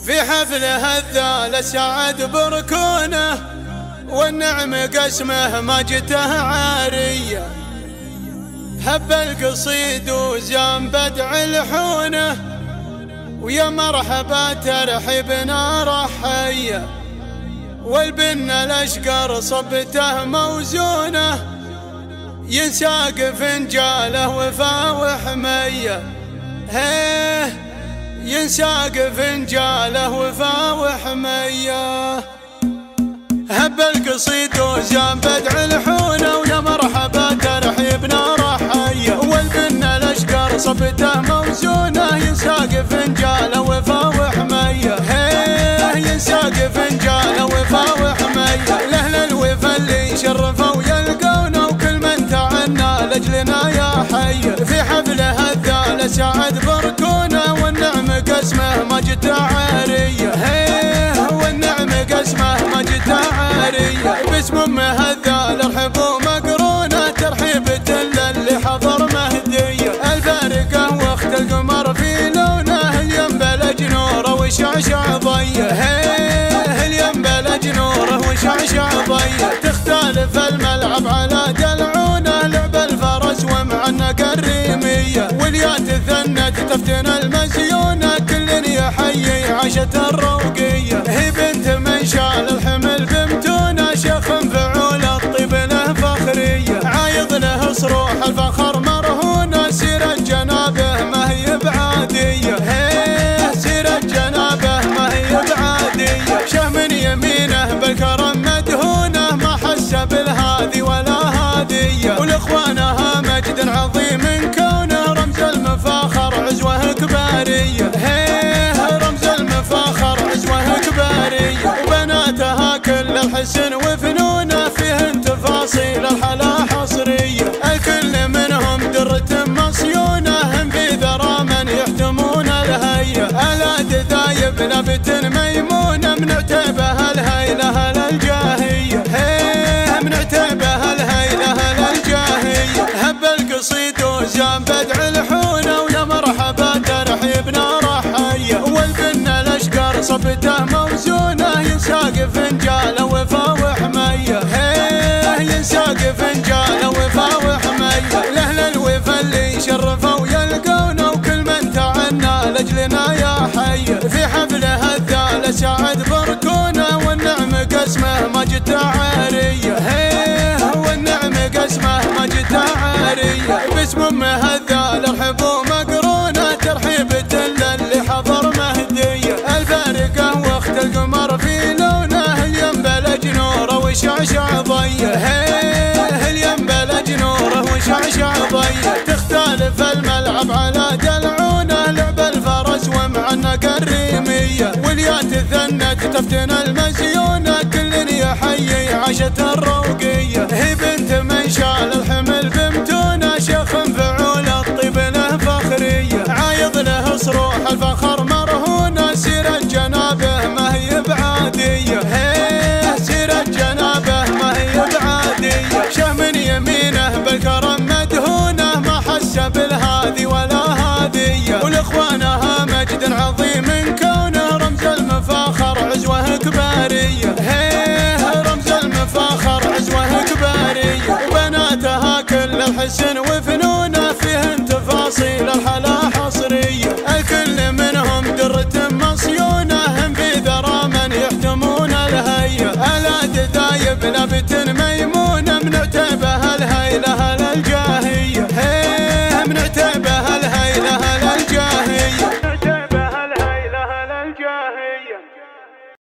في حفله الذال سعد بركونه، والنعم قسمه ما جته عارية. هب القصيد وزام بدع لحونه، ويا مرحبا ترحبنا رحية. والبن الاشقر صبته موزونه، ينساق فنجاله وفا وحمية. هيه ينساق فنجاله وفا وحمية. هب القصيد وزام بدع لحونه، ويا مرحبا ترحيبنا رحية. والبن الاشقر صبته موزونه، ينساق فنجاله وفا وحمية. هيه ينساق فنجاله وفا وحمية. لأهل الوفا اللي شرفوا يلقونا، وكل من تعنا لأجلنا يا حي. في حفله الذال سعد بركونه، والنعم قسمه ما جته عارية. هيه والنعم قسمه ما جته عارية. باسم امه الذال ارحبوا مقرونه، ترحيبة للي حضر مهدية. الفارقة واخت القمر في لونه، الينبلج نوره وشعشع ضيه. هيه الينبلج نوره وشعشع ضيه. تختلف الملعب على دلعونه، لعب الفرس ومعنق الريمية. واليا تثنت تفتن المزيونه، كل يحيي عاشت الروقية. هي بنت من شال الحمل بمتونه، شيخ فعول الطيب له فخرية. عايض له صروح الفخر مرهونه، سيرة جنابه ما هي بعادية. هيه سيرة جنابه ما هي بعادية. شه من يمينه بالكرم مدهونه، ما حس بالهادي ولا هادية. ولإخوانها مجد عظيم كونه، رمز المفاخر عزوه كبارية. هيه رمز المفاخر عزوه كبارية. وبناتها كل الحسن وفنونه، فيهن تفاصيل الحلا حصرية. الكل منهم درة مصيونه، هم في ذرى من يحتمون الهية. الاد ذايب نبت ميمونه، من عتبها الهيلة للجاهية. هيه من عتبها الهيلة للجاهية. هب القصيد وزام بدع لحونه، ويا مرحبا ترحيبنا رحية. والبن الاشقر صبته موزونه، ينساق فنجاله وفا وحمية. هيه ينساق فنجاله وفا وحمية. لأهل الوفا اللي شرفوا يلقونا، وكل من تعنا لأجلنا يا حي. في حفله الذال سعد بركونه، والنعم قسمه ما جته عارية. هيه والنعم قسمه ما جته عارية. باسم امه الذال ارحبوا مقرونه، ترحيبة للي حضر مهدية. الفارقة واخت القمر في لونه، الينبلج نوره وشعشع ضيه. هيه الينبلج نوره وشعشع ضيه. تختلف الملعب على دلعونه، لعب الفرس ومعنق الريمية. واليا تثنت تفتن المزيونه، كل يحيي عاشت الروقية. هي بنت من شال الحمل بمتونه، شيخ فعول الطيب له فخرية. عايض له صروح الفخر مرهونه، سيرة جنابه ما هي بعادية. هيه سيرة جنابه ما هي بعادية. شه من يمينه بالكرم مدهونه، ما حس بالهادي ولا هادية. ولإخوانها مجد عظيم كونه، رمز المفاخر عزوه كبارية. هيه رمز المفاخر عزوه كبارية. وبناتها كل الحسن وفنون،